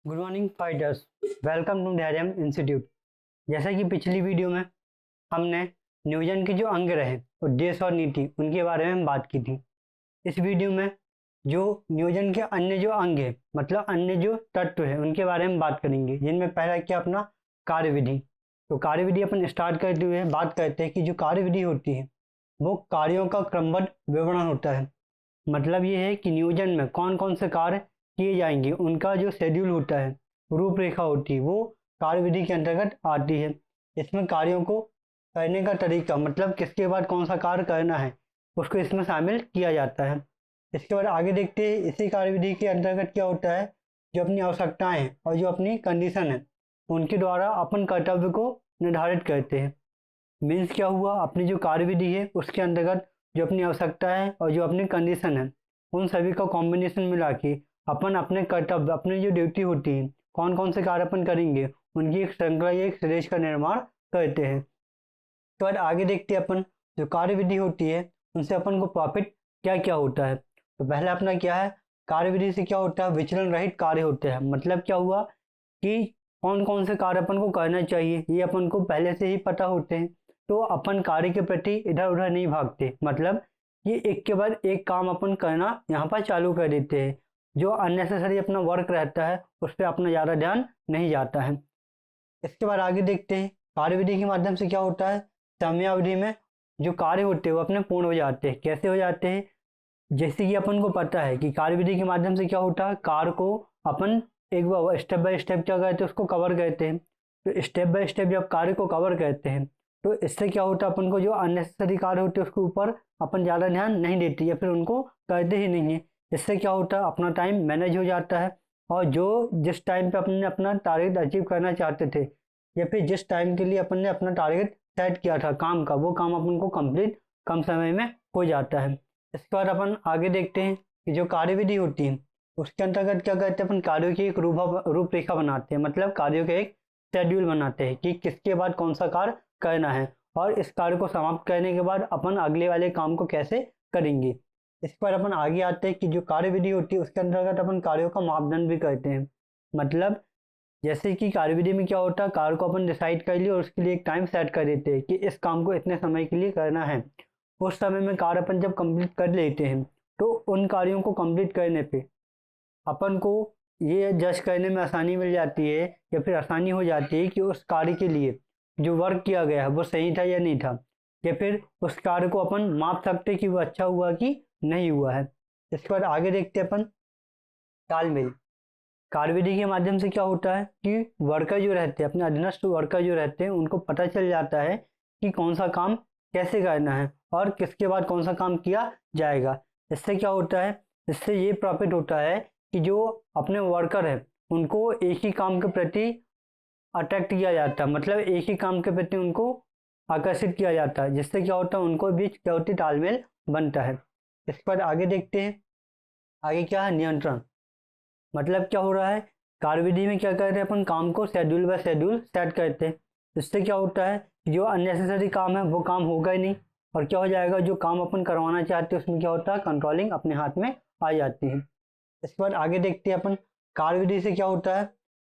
Good morning fighters. Welcome to Dhairyam institute. जैसा कि पिछली वीडियो में हमने नियोजन के जो अंग रहे उद्देश्य और नीति उनके बारे में बात की थी। इस वीडियो में जो नियोजन के अन्य जो अंग है मतलब अन्य जो तत्व है उनके बारे में बात करेंगे, जिनमें पहला क्या अपना कार्यविधि। तो कार्यविधि अपन स्टार्ट करते हुए बात करते हैं कि जो कार्यविधि होती है वो कार्यों का क्रमबद्ध विवरण होता है। मतलब ये है कि नियोजन में कौन कौन से कार्य किए जाएंगे, उनका जो शेड्यूल होता है, रूपरेखा होती है, वो कार्यविधि के अंतर्गत आती है। इसमें कार्यों को करने का तरीका मतलब किसके बाद कौन सा कार्य करना है उसको इसमें शामिल किया जाता है। इसके बाद आगे देखते हैं इसी कार्यविधि के अंतर्गत क्या होता है, जो अपनी आवश्यकताएं हैं और जो अपनी कंडीशन है उनके द्वारा अपन कर्तव्य को निर्धारित करते हैं। मीन्स क्या हुआ, अपनी जो कार्यविधि है उसके अंतर्गत जो अपनी आवश्यकता है और जो अपनी कंडीशन है उन सभी का कॉम्बिनेशन मिला के अपन अपने कर्तव्य अपनी जो ड्यूटी होती है कौन कौन से कार्य अपन करेंगे उनकी एक श्रृंखला या एक श्रेष्ठ का निर्माण करते हैं। तो आज आगे देखते हैं अपन जो कार्यविधि होती है उनसे अपन को प्रॉफिट क्या क्या होता है। तो पहला अपना क्या है, कार्यविधि से क्या होता है, विचलन रहित कार्य होते हैं। मतलब क्या हुआ कि कौन कौन से कार्य अपन को करना चाहिए ये अपन को पहले से ही पता होते हैं, तो अपन कार्य के प्रति इधर उधर नहीं भागते। मतलब ये एक के बाद एक काम अपन करना यहाँ पर चालू कर देते हैं। जो अननेसेसरी अपना वर्क रहता है उस पर अपना ज़्यादा ध्यान नहीं जाता है। इसके बाद आगे देखते हैं कार्यविधि के माध्यम से क्या होता है, समयावधि में जो कार्य होते हैं वो अपने पूर्ण हो जाते हैं। कैसे हो जाते हैं, जैसे कि अपन को पता है कि कार्यविधि के माध्यम से क्या होता है, कार्य को अपन एक बार स्टेप बाय स्टेप क्या करते हैं उसको कवर करते हैं। तो स्टेप बाय स्टेप जब कार्य को कवर करते हैं तो इससे क्या होता है, अपन को जो अननेसेसरी कार्य होते हैं उसके ऊपर अपन ज़्यादा ध्यान नहीं देते या फिर उनको करते ही नहीं है। इससे क्या होता है, अपना टाइम मैनेज हो जाता है और जो जिस टाइम पे अपन ने अपना टारगेट अचीव करना चाहते थे या फिर जिस टाइम के लिए अपन ने अपना टारगेट सेट किया था काम का, वो काम अपन को कंप्लीट कम समय में हो जाता है। इसके बाद अपन आगे देखते हैं कि जो कार्यविधि होती है उसके अंतर्गत क्या करते हैं, अपन कार्यों की एक रूपरेखा बनाते हैं। मतलब कार्यों का एक शेड्यूल बनाते हैं कि किसके बाद कौन सा कार्य करना है और इस कार्य को समाप्त करने के बाद अपन अगले वाले काम को कैसे करेंगे। इस पर अपन आगे आते हैं कि जो कार्यविधि होती है उसके अंतर्गत अपन कार्यों का मापदंड भी करते हैं। मतलब जैसे कि कार्यविधि में क्या होता है, कार्य को अपन डिसाइड कर लिया और उसके लिए एक टाइम सेट कर देते हैं कि इस काम को इतने समय के लिए करना है। उस समय में कार्य अपन जब कंप्लीट कर लेते हैं तो उन कार्यों को कंप्लीट करने पे अपन को ये जज करने में आसानी मिल जाती है या फिर आसानी हो जाती है कि उस कार्य के लिए जो वर्क किया गया है वो सही था या नहीं था, या फिर उस कार्य को अपन माप सकते कि वो अच्छा हुआ कि नहीं हुआ है। इसके बाद आगे देखते हैं अपन तालमेल। कार्यविधि के माध्यम से क्या होता है कि वर्कर जो रहते हैं अपने अधीनस्थ वर्कर जो रहते हैं उनको पता चल जाता है कि कौन सा काम कैसे करना है और किसके बाद कौन सा काम किया जाएगा। इससे क्या होता है, इससे ये प्रॉफिट होता है कि जो अपने वर्कर है उनको एक ही काम के प्रति अट्रैक्ट किया जाता है। मतलब एक ही काम के प्रति उनको आकर्षित किया जाता है, जिससे क्या होता है उनको बीच क्या होती तालमेल बनता है। इसके बाद आगे देखते हैं आगे क्या है, नियंत्रण। मतलब क्या हो रहा है, कार्यविधि में क्या करते हैं अपन काम को शेड्यूल बाय शेड्यूल सेट करते हैं। इससे क्या होता है कि जो अननेसेसरी काम है वो काम होगा ही नहीं और क्या हो जाएगा, जो काम अपन करवाना चाहते हैं उसमें क्या होता है कंट्रोलिंग अपने हाथ में आ जाती है। इसके बाद आगे देखते हैं अपन कार्यविधि से क्या होता है,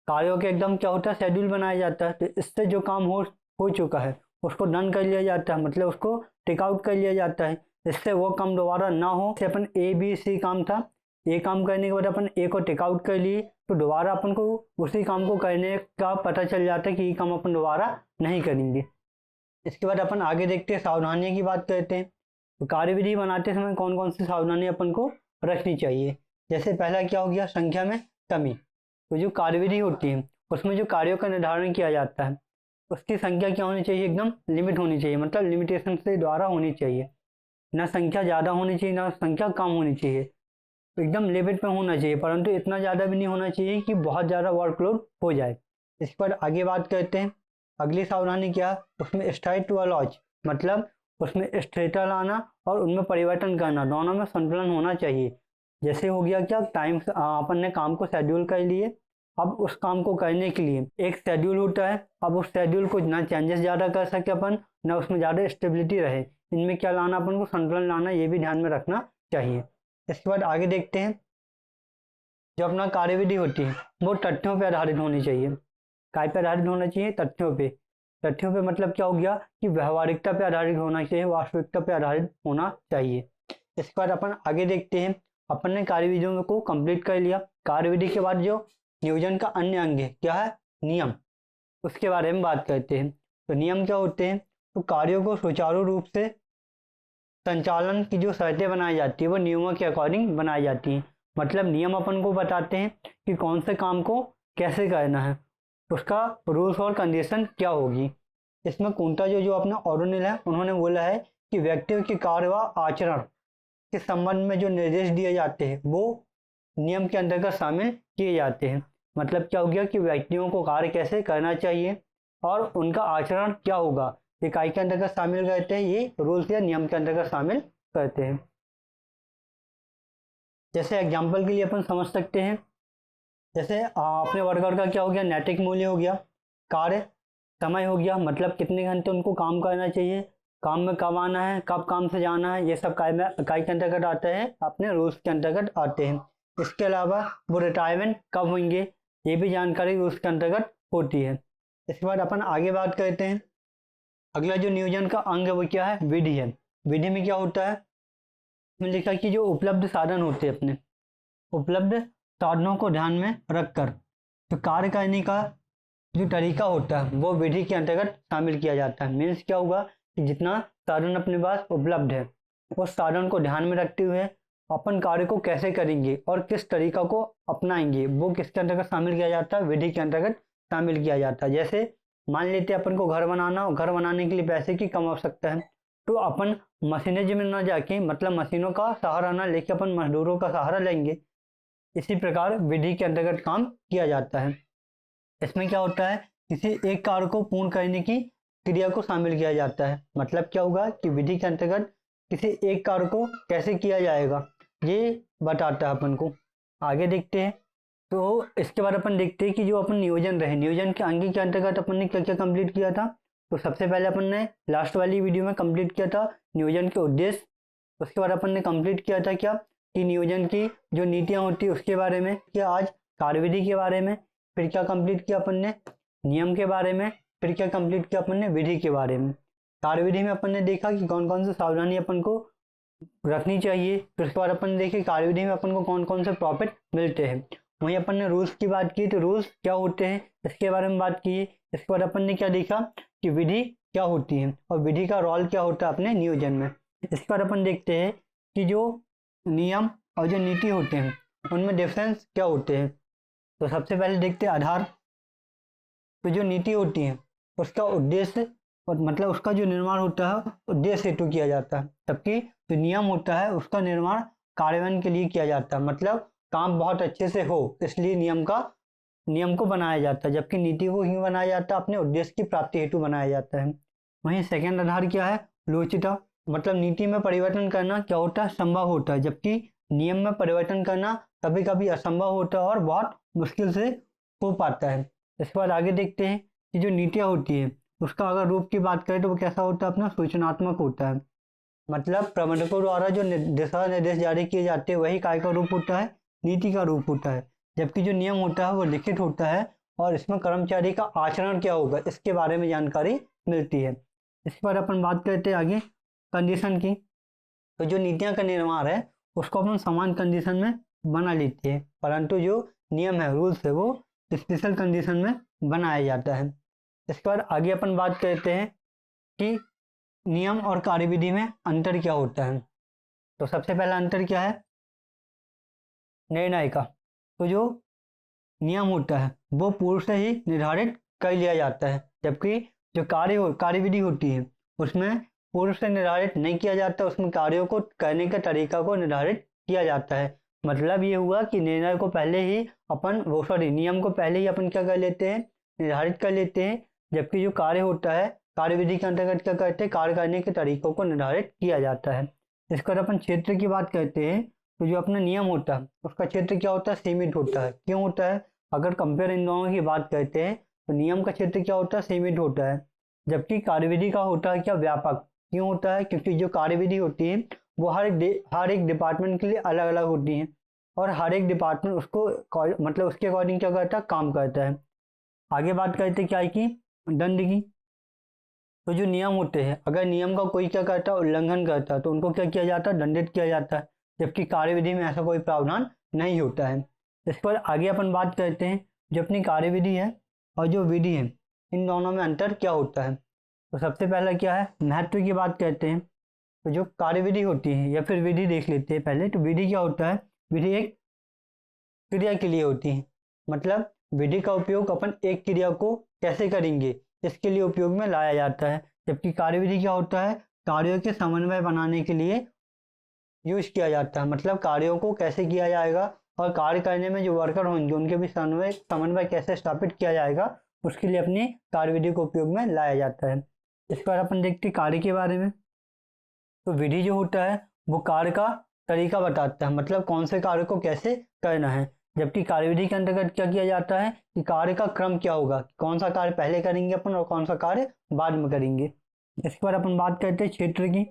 कार्यों के एकदम क्या होता है शेड्यूल बनाया जाता है। तो इससे जो काम हो चुका है उसको डन कर लिया जाता है, मतलब उसको टेक आउट कर लिया जाता है। इससे वो काम दोबारा ना हो। जैसे अपन ए बी सी काम था, ए काम करने के बाद अपन ए को टेक आउट कर लिए तो दोबारा अपन को उसी काम को करने का पता चल जाता है कि ये काम अपन दोबारा नहीं करेंगे। इसके बाद अपन आगे देखते हैं सावधानियों की बात करते हैं। तो कार्यविधि बनाते समय कौन कौन सी सावधानी अपन को रखनी चाहिए। जैसे पहला क्या हो गया, संख्या में कमी। तो जो कार्यविधि होती है उसमें जो कार्यों का निर्धारण किया जाता है उसकी संख्या क्या होनी चाहिए, एकदम लिमिट होनी चाहिए। मतलब लिमिटेशन से द्वारा होनी चाहिए, ना संख्या ज़्यादा होनी चाहिए ना संख्या कम होनी चाहिए। तो एकदम लिमिट में होना चाहिए, परंतु इतना ज़्यादा भी नहीं होना चाहिए कि बहुत ज़्यादा वर्कलोड हो जाए। इस पर आगे बात करते हैं। अगली सावधानी क्या, उसमें स्ट्राइट व लॉज। मतलब उसमें स्थिरता लाना और उनमें परिवर्तन करना, दोनों में संतुलन होना चाहिए। जैसे हो गया क्या, टाइम अपन ने काम को शेड्यूल कर लिए, अब उस काम को करने के लिए एक शेड्यूल होता है। अब उस शेड्यूल को ना चेंजेस ज़्यादा कर सके अपन, ना उसमें ज़्यादा स्टेबिलिटी रहे। इनमें क्या लाना, अपन को संतुलन लाना, ये भी ध्यान में रखना चाहिए। इसके बाद आगे देखते हैं जो अपना कार्यविधि होती है वो तथ्यों पर आधारित होनी चाहिए। काय पे आधारित होना चाहिए? तथ्यों पे। तथ्यों पे मतलब क्या हो गया कि व्यवहारिकता पे आधारित होना चाहिए, वास्तविकता पे आधारित होना चाहिए। इसके बाद अपन आगे देखते हैं। अपन ने कार्यविधियों को कंप्लीट कर लिया। कार्यविधि के बाद जो नियोजन का अन्य अंग है क्या है? नियम। उसके बारे में बात करते हैं। तो नियम क्या होते हैं? तो कार्यों को सुचारू रूप से संचालन की जो शर्तें बनाई जाती है वो नियमों के अकॉर्डिंग बनाई जाती हैं। मतलब नियम अपन को बताते हैं कि कौन से काम को कैसे करना है, उसका रूल्स और कंडीशन क्या होगी। इसमें कुंता जो अपना ऑर्डोनिल है उन्होंने बोला है कि व्यक्तियों के कार्य व आचरण के संबंध में जो निर्देश दिए जाते हैं वो नियम के अंतर्गत शामिल किए जाते हैं। मतलब क्या हो गया कि व्यक्तियों को कार्य कैसे करना चाहिए और उनका आचरण क्या होगा, ये काय के अंतर्गत शामिल करते हैं, ये रूल्स या नियम के अंतर्गत शामिल करते हैं। जैसे एग्जाम्पल के लिए अपन समझ सकते हैं, जैसे अपने वर्कर का क्या हो गया? नैतिक मूल्य हो गया। कार्य समय हो गया, मतलब कितने घंटे उनको काम करना चाहिए, काम में कब आना है, कब काम से जाना है, ये सब काय के अंतर्गत आते हैं, अपने रूल्स के अंतर्गत आते हैं। इसके अलावा वो रिटायरमेंट कब होंगे, ये भी जानकारी रूल्स के अंतर्गत होती है। इसके बाद अपन आगे बात करते हैं। अगला जो नियोजन का अंग है वो क्या है? विधि है। विधि में क्या होता है? इसमें लिखा कि जो उपलब्ध साधन होते हैं, अपने उपलब्ध साधनों को ध्यान में रखकर तो कार्य करने का जो तरीका होता है वो विधि के अंतर्गत शामिल किया जाता है। मीन्स क्या होगा कि जितना साधन अपने पास उपलब्ध है उस साधन को ध्यान में रखते हुए अपन कार्य को कैसे करेंगे और किस तरीका को अपनाएंगे वो किसके अंतर्गत शामिल किया जाता है? विधि के अंतर्गत शामिल किया जाता है। जैसे मान लेते हैं अपन को घर बनाना, और घर बनाने के लिए पैसे की कम आवश्यकता है, तो अपन मशीनरी में ना जाके, मतलब मशीनों का सहारा ना लेके अपन मजदूरों का सहारा लेंगे। इसी प्रकार विधि के अंतर्गत काम किया जाता है। इसमें क्या होता है? किसी एक कार्य को पूर्ण करने की क्रिया को शामिल किया जाता है। मतलब क्या होगा कि विधि के अंतर्गत किसी एक कार्य को कैसे किया जाएगा ये बताता है अपन को। आगे देखते हैं। तो इसके बाद अपन देखते हैं कि जो अपन नियोजन रहे, नियोजन के अंग के अंतर्गत अपन ने क्या क्या कंप्लीट किया था। तो सबसे पहले अपन ने लास्ट वाली वीडियो में कंप्लीट किया था नियोजन के उद्देश्य। उसके बाद अपन ने कंप्लीट किया था क्या कि नियोजन की जो नीतियां होती है उसके बारे में, क्या आज कार्यविधि के बारे में। फिर क्या कंप्लीट किया अपन ने? नियम के बारे में। फिर क्या कंप्लीट किया अपन ने? विधि के बारे में। कार्यविधि में अपन ने देखा कि कौन कौन सी सावधानी अपन को रखनी चाहिए। फिर उसके बाद अपन ने देखे कार्यविधि में अपन को कौन कौन से प्रॉफिट मिलते हैं। वहीं अपन ने रूल्स की बात की तो रूल्स क्या होते हैं इसके बारे में बात की। इसके बाद अपन ने क्या देखा कि विधि क्या होती है और विधि का रोल क्या होता है अपने नियोजन में। इसके बाद अपन देखते हैं कि जो नियम और जो नीति होते हैं उनमें डिफरेंस क्या होते हैं। तो सबसे पहले देखते हैं आधार। तो जो नीति होती है उसका उद्देश्य और मतलब उसका जो निर्माण होता है उद्देश्य हेतु किया जाता है, जबकि जो नियम होता है उसका निर्माण कार्यान्वयन के लिए किया जाता है, मतलब काम बहुत अच्छे से हो इसलिए नियम को बनाया जाता है, जबकि नीति को ही बनाया जाता है अपने उद्देश्य की प्राप्ति हेतु बनाया जाता है। वहीं सेकंड आधार क्या है? लोचिता। मतलब नीति में परिवर्तन करना क्या होता है? संभव होता है, जबकि नियम में परिवर्तन करना कभी कभी असंभव होता है और बहुत मुश्किल से हो पाता है। इसके बाद आगे देखते हैं कि जो नीतियाँ होती है उसका अगर रूप की बात करें तो वो कैसा होता है? अपना सूचनात्मक होता है। मतलब प्रबंधकों द्वारा जो दिशा निर्देश जारी किए जाते हैं वही काय का रूप होता है? नीति का रूप होता है। जबकि जो नियम होता है वो लिखित होता है और इसमें कर्मचारी का आचरण क्या होगा इसके बारे में जानकारी मिलती है। इसके बाद अपन बात करते हैं आगे कंडीशन की। तो जो नीतियां का निर्माण है उसको अपन समान कंडीशन में बना लेते हैं, परंतु जो नियम है, रूल्स है, वो स्पेशल कंडीशन में बनाया जाता है। इसके बाद आगे अपन बात करते हैं कि नियम और कार्यविधि में अंतर क्या होता है। तो सबसे पहला अंतर क्या है? निर्णय का। तो जो नियम होता है वो पूर्व से ही निर्धारित कर लिया जाता है, जबकि जो कार्यविधि होती है उसमें पूर्व से निर्धारित नहीं किया जाता, उसमें कार्यों को करने के तरीका को निर्धारित किया जाता है। मतलब ये हुआ कि निर्णय को पहले ही नियम को पहले ही अपन क्या कर लेते हैं? निर्धारित कर लेते हैं, जबकि जो कार्य होता है कार्यविधि के अंतर्गत क्या करते हैं? कार्य करने के तरीकों को निर्धारित किया जाता है। इसकर अपन क्षेत्र की बात करते हैं तो जो अपना नियम होता है उसका क्षेत्र क्या होता है? सीमित होता है। क्यों होता है? अगर कंपेयर इन दोनों की बात करते हैं तो नियम का क्षेत्र क्या होता है? सीमित होता है, जबकि कार्यविधि का होता है क्या? व्यापक। क्यों होता है? क्योंकि जो कार्यविधि होती है वो हर एक डिपार्टमेंट के लिए अलग अलग होती है। और हर एक डिपार्टमेंट उसको मतलब उसके अकॉर्डिंग क्या करता है, काम करता है। आगे बात करते क्या है कि दंड की। तो जो नियम होते हैं, अगर नियम का कोई क्या करता है, उल्लंघन करता है, तो उनको क्या किया जाता है, दंडित किया जाता है। जबकि कार्यविधि में ऐसा कोई प्रावधान नहीं होता है। इस पर आगे अपन बात करते हैं, जो अपनी कार्यविधि है और जो विधि है, इन दोनों में अंतर क्या होता है। तो सबसे पहला क्या है, महत्व की बात करते हैं। तो जो कार्यविधि होती है या फिर विधि देख लेते हैं पहले। तो विधि क्या होता है, विधि एक क्रिया के लिए होती है। मतलब विधि का उपयोग अपन एक क्रिया को कैसे करेंगे इसके लिए उपयोग में लाया जाता है। जबकि कार्यविधि क्या होता है, कार्यों के समन्वय बनाने के लिए यूज किया जाता है। मतलब कार्यों को कैसे किया जाएगा और कार्य करने में जो वर्कर होंगे उनके भी समन्वय समन्वय कैसे स्थापित किया जाएगा, उसके लिए अपनी कार्यविधि को उपयोग में लाया जाता है। इस पर अपन देखते हैं कार्य के बारे में। तो विधि जो होता है वो कार्य का तरीका बताता है, मतलब कौन से कार्य को कैसे करना है। जबकि कार्यविधि के अंतर्गत क्या किया जाता है कि कार्य का क्रम क्या होगा, कौन सा कार्य पहले करेंगे अपन और कौन सा कार्य बाद में करेंगे। इसके बाद अपन बात करते हैं क्षेत्र की।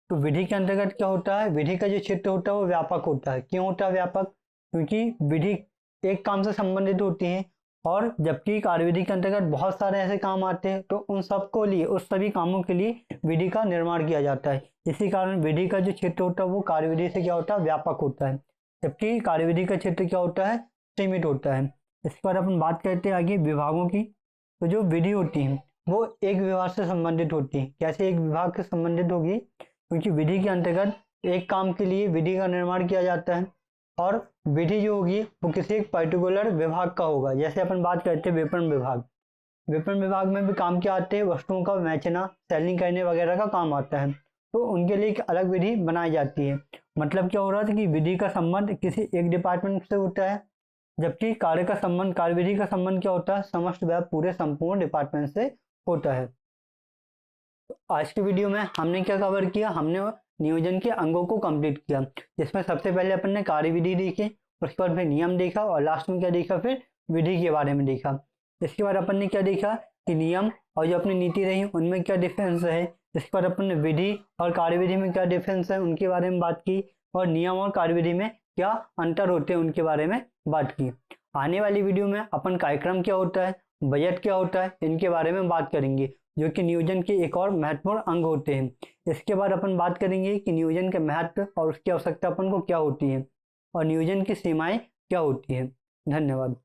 तो विधि के अंतर्गत क्या होता है, विधि का जो क्षेत्र होता है वो व्यापक होता है। क्यों होता है व्यापक, क्योंकि विधि एक काम से संबंधित होती है और जबकि कार्यविधि के अंतर्गत बहुत सारे ऐसे काम आते हैं, तो उन सबको लिए उस सभी कामों के लिए विधि का निर्माण किया जाता है। इसी कारण विधि का जो क्षेत्र होता है वो कार्यविधि से क्या होता है, व्यापक होता है। जबकि कार्यविधि का क्षेत्र क्या होता है, सीमित होता है। इस पर अपन बात करते हैं आगे विभागों की। तो जो विधि होती है वो एक विभाग से संबंधित होती है। कैसे एक विभाग से संबंधित होगी, क्योंकि विधि के अंतर्गत एक काम के लिए विधि का निर्माण किया जाता है और विधि जो होगी वो किसी एक पर्टिकुलर विभाग का होगा। जैसे अपन बात करते हैं विपणन विभाग। विपणन विभाग में भी काम क्या आते हैं, वस्तुओं का बेचना सेलिंग करने वगैरह का काम आता है। तो उनके लिए एक अलग विधि बनाई जाती है। मतलब क्या हो रहा था कि विधि का संबंध किसी एक डिपार्टमेंट से होता है, जबकि कार्य का संबंध कार्यविधि का संबंध क्या होता है, समस्त वह पूरे संपूर्ण डिपार्टमेंट से होता है। आज की वीडियो में हमने क्या कवर किया, हमने नियोजन के अंगों को कंप्लीट किया, जिसमें सबसे पहले अपन ने कार्यविधि देखी, उसके बाद फिर नियम देखा और लास्ट में क्या देखा, फिर विधि के बारे में देखा। इसके बाद अपन ने क्या देखा कि नियम और जो अपनी नीति रही उनमें क्या डिफरेंस है। इसके बाद अपन ने विधि और कार्यविधि में क्या डिफरेंस है उनके बारे में बात की, और नियम और कार्यविधि में क्या अंतर होते हैं उनके बारे में बात की। आने वाली वीडियो में अपन कार्यक्रम क्या होता है, बजट क्या होता है, इनके बारे में बात करेंगे, जो कि नियोजन के एक और महत्वपूर्ण अंग होते हैं। इसके बाद अपन बात करेंगे कि नियोजन के महत्व और उसकी आवश्यकता अपन को क्या होती है और नियोजन की सीमाएं क्या होती हैं। धन्यवाद।